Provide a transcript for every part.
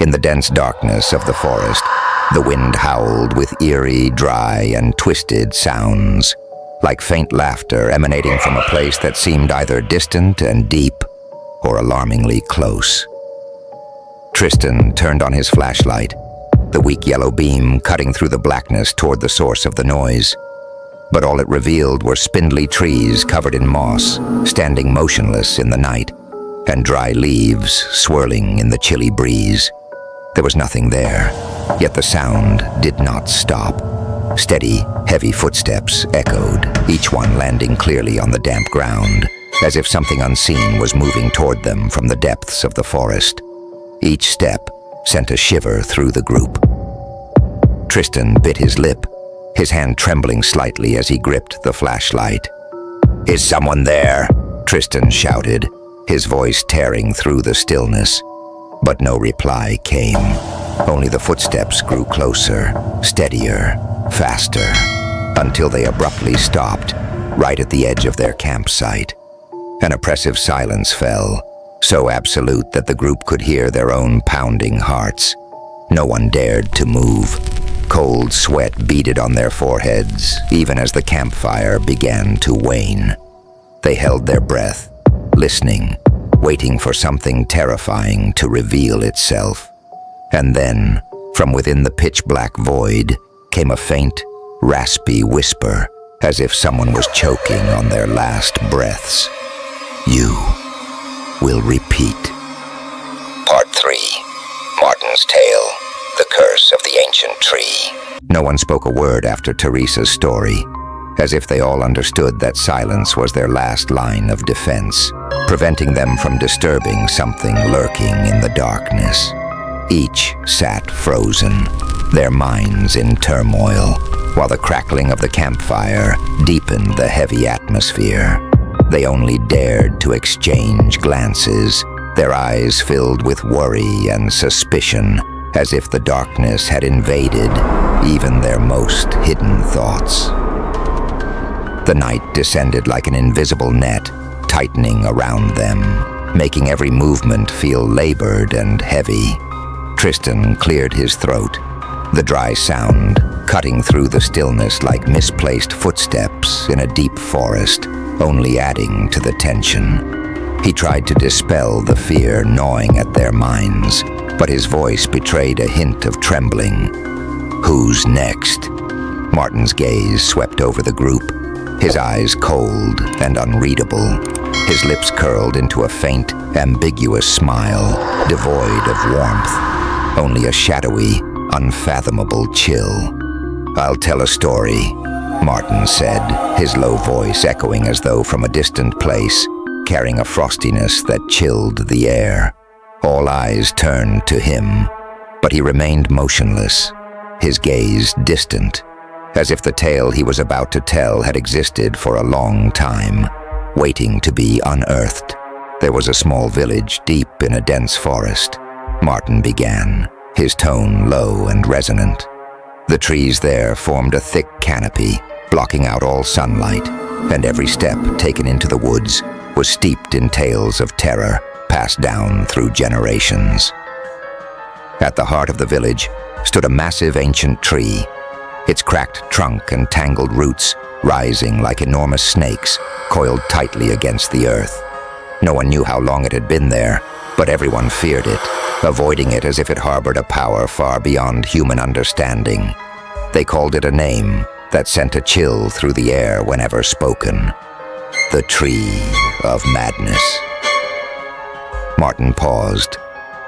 In the dense darkness of the forest, the wind howled with eerie, dry, and twisted sounds, like faint laughter emanating from a place that seemed either distant and deep or alarmingly close. Tristan turned on his flashlight, the weak yellow beam cutting through the blackness toward the source of the noise. But all it revealed were spindly trees covered in moss, standing motionless in the night, and dry leaves swirling in the chilly breeze. There was nothing there, yet the sound did not stop. Steady, heavy footsteps echoed, each one landing clearly on the damp ground, as if something unseen was moving toward them from the depths of the forest. Each step sent a shiver through the group. Tristan bit his lip, his hand trembling slightly as he gripped the flashlight. "Is someone there?" Tristan shouted, his voice tearing through the stillness. But no reply came. Only the footsteps grew closer, steadier, faster, until they abruptly stopped, right at the edge of their campsite. An oppressive silence fell, so absolute that the group could hear their own pounding hearts. No one dared to move. Cold sweat beaded on their foreheads, even as the campfire began to wane. They held their breath, listening, waiting for something terrifying to reveal itself. And then, from within the pitch-black void, came a faint, raspy whisper, as if someone was choking on their last breaths. "You will repeat." Part 3. Martin's Tale. The Curse of the Ancient Tree. No one spoke a word after Theresa's story, as if they all understood that silence was their last line of defense, preventing them from disturbing something lurking in the darkness. Each sat frozen, their minds in turmoil, while the crackling of the campfire deepened the heavy atmosphere. They only dared to exchange glances, their eyes filled with worry and suspicion, as if the darkness had invaded even their most hidden thoughts. The night descended like an invisible net, tightening around them, making every movement feel labored and heavy. Tristan cleared his throat, the dry sound cutting through the stillness like misplaced footsteps in a deep forest, only adding to the tension. He tried to dispel the fear gnawing at their minds, but his voice betrayed a hint of trembling. "Who's next?" Martin's gaze swept over the group, his eyes cold and unreadable, his lips curled into a faint, ambiguous smile, devoid of warmth, only a shadowy, unfathomable chill. "I'll tell a story," Martin said, his low voice echoing as though from a distant place, carrying a frostiness that chilled the air. All eyes turned to him, but he remained motionless, his gaze distant, as if the tale he was about to tell had existed for a long time, waiting to be unearthed. There was a small village deep in a dense forest. Martin began, his tone low and resonant. The trees there formed a thick canopy, blocking out all sunlight, and every step taken into the woods was steeped in tales of terror passed down through generations. At the heart of the village stood a massive ancient tree, its cracked trunk and tangled roots rising like enormous snakes coiled tightly against the earth. No one knew how long it had been there, but everyone feared it, avoiding it as if it harbored a power far beyond human understanding. They called it a name that sent a chill through the air whenever spoken: the Tree of Madness. Martin paused,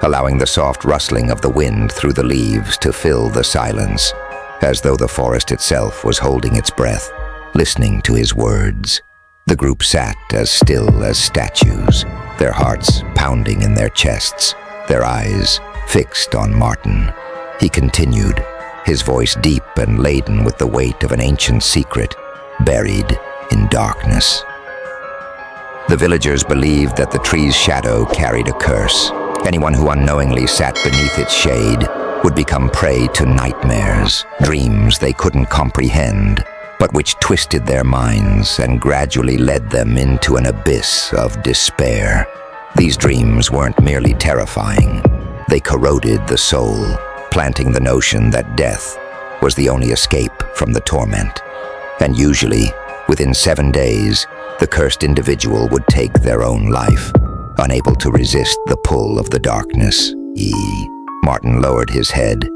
allowing the soft rustling of the wind through the leaves to fill the silence, as though the forest itself was holding its breath, listening to his words. The group sat as still as statues, their hearts pounding in their chests, their eyes fixed on Martin. He continued, his voice deep and laden with the weight of an ancient secret, buried in darkness. The villagers believed that the tree's shadow carried a curse. Anyone who unknowingly sat beneath its shade would become prey to nightmares, dreams they couldn't comprehend, but which twisted their minds and gradually led them into an abyss of despair. These dreams weren't merely terrifying. They corroded the soul, planting the notion that death was the only escape from the torment. And usually, within 7 days, the cursed individual would take their own life, unable to resist the pull of the darkness. Martin lowered his head,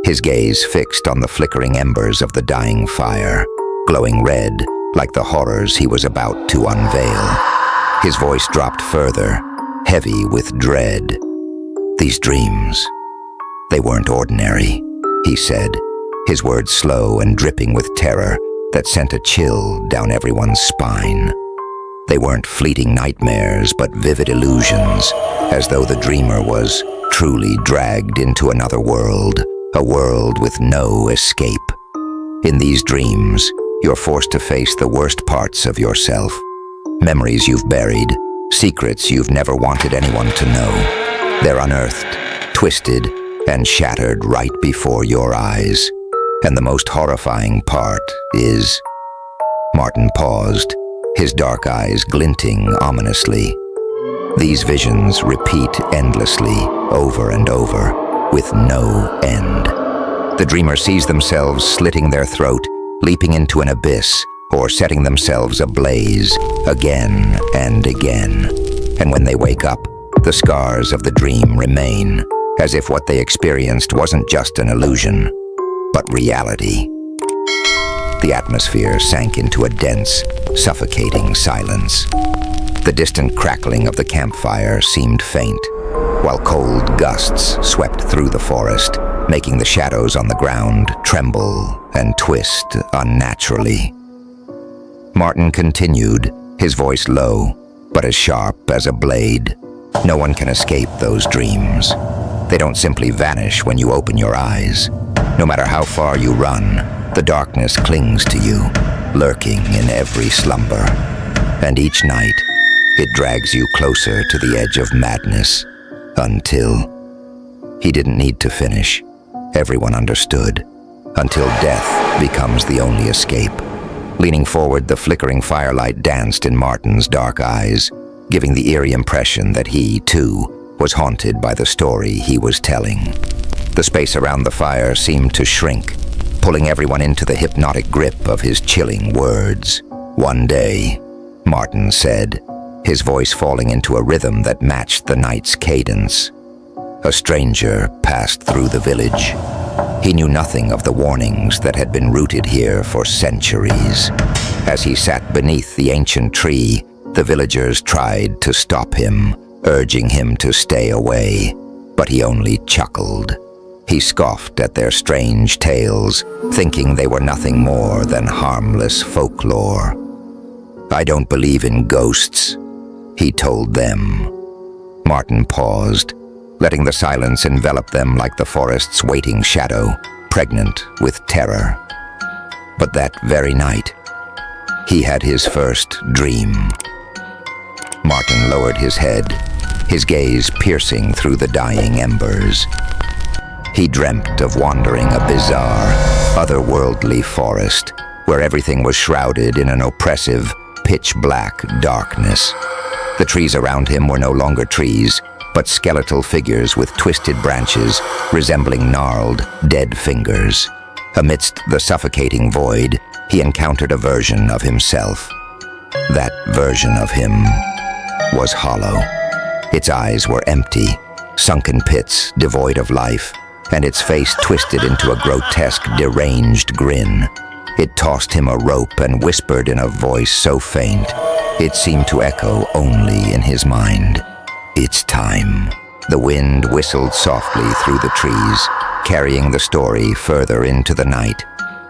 his gaze fixed on the flickering embers of the dying fire, glowing red like the horrors he was about to unveil. His voice dropped further, heavy with dread. "These dreams, they weren't ordinary," he said, his words slow and dripping with terror that sent a chill down everyone's spine. They weren't fleeting nightmares, but vivid illusions, as though the dreamer was truly dragged into another world, a world with no escape. In these dreams, you're forced to face the worst parts of yourself, memories you've buried, secrets you've never wanted anyone to know. They're unearthed, twisted, and shattered right before your eyes. And the most horrifying part is... Martin paused, his dark eyes glinting ominously. These visions repeat endlessly, over and over, with no end. The dreamer sees themselves slitting their throat, leaping into an abyss, or setting themselves ablaze, again and again. And when they wake up, the scars of the dream remain, as if what they experienced wasn't just an illusion, but reality. The atmosphere sank into a dense, suffocating silence. The distant crackling of the campfire seemed faint, while cold gusts swept through the forest, making the shadows on the ground tremble and twist unnaturally. Martin continued, his voice low, but as sharp as a blade. No one can escape those dreams. They don't simply vanish when you open your eyes. No matter how far you run, the darkness clings to you, lurking in every slumber. And each night, it drags you closer to the edge of madness, until... He didn't need to finish. Everyone understood. Until death becomes the only escape. Leaning forward, the flickering firelight danced in Martin's dark eyes, giving the eerie impression that he, too, was haunted by the story he was telling. The space around the fire seemed to shrink, pulling everyone into the hypnotic grip of his chilling words. "One day," Martin said, his voice falling into a rhythm that matched the night's cadence, "a stranger passed through the village. He knew nothing of the warnings that had been rooted here for centuries. As he sat beneath the ancient tree, the villagers tried to stop him, urging him to stay away, but he only chuckled. He scoffed at their strange tales, thinking they were nothing more than harmless folklore. "I don't believe in ghosts," he told them. Martin paused, letting the silence envelop them like the forest's waiting shadow, pregnant with terror. But that very night, he had his first dream. Martin lowered his head, his gaze piercing through the dying embers. He dreamt of wandering a bizarre, otherworldly forest, where everything was shrouded in an oppressive, pitch-black darkness. The trees around him were no longer trees, but skeletal figures with twisted branches resembling gnarled, dead fingers. Amidst the suffocating void, he encountered a version of himself. That version of him was hollow. Its eyes were empty, sunken pits devoid of life, and its face twisted into a grotesque, deranged grin. It tossed him a rope and whispered in a voice so faint, it seemed to echo only in his mind. "It's time." The wind whistled softly through the trees, carrying the story further into the night,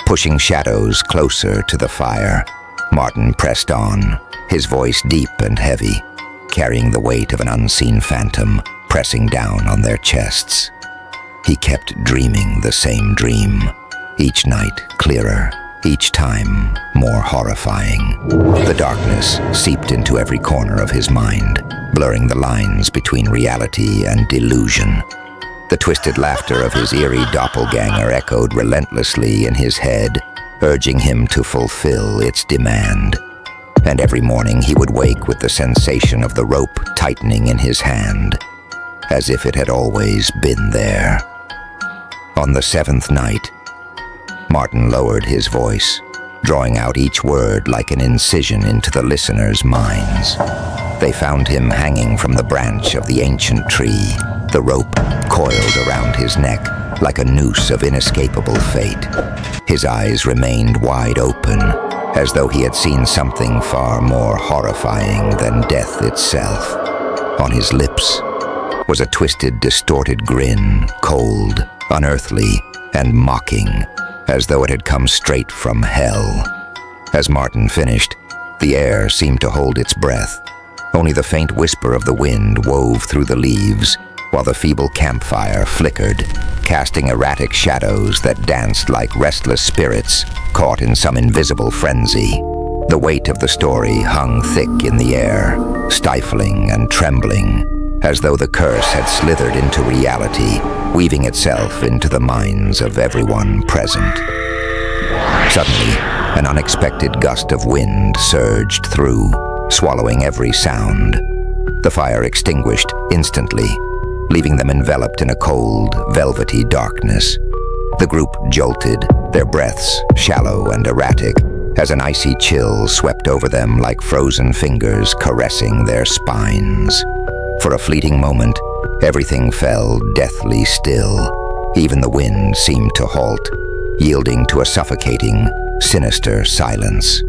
pushing shadows closer to the fire. Martin pressed on, his voice deep and heavy, carrying the weight of an unseen phantom pressing down on their chests. He kept dreaming the same dream, each night clearer, each time more horrifying. The darkness seeped into every corner of his mind, blurring the lines between reality and delusion. The twisted laughter of his eerie doppelganger echoed relentlessly in his head, urging him to fulfill its demand. And every morning he would wake with the sensation of the rope tightening in his hand. as if it had always been there. On the seventh night, Martin lowered his voice, drawing out each word like an incision into the listeners' minds. They found him hanging from the branch of the ancient tree, the rope coiled around his neck like a noose of inescapable fate. His eyes remained wide open, as though he had seen something far more horrifying than death itself. On his lips was a twisted, distorted grin, cold, unearthly, and mocking, as though it had come straight from hell. As Martin finished, the air seemed to hold its breath. Only the faint whisper of the wind wove through the leaves, while the feeble campfire flickered, casting erratic shadows that danced like restless spirits caught in some invisible frenzy. The weight of the story hung thick in the air, stifling and trembling, as though the curse had slithered into reality, weaving itself into the minds of everyone present. Suddenly, an unexpected gust of wind surged through, swallowing every sound. The fire extinguished instantly, leaving them enveloped in a cold, velvety darkness. The group jolted, their breaths shallow and erratic, as an icy chill swept over them like frozen fingers caressing their spines. For a fleeting moment, everything fell deathly still. Even the wind seemed to halt, yielding to a suffocating, sinister silence.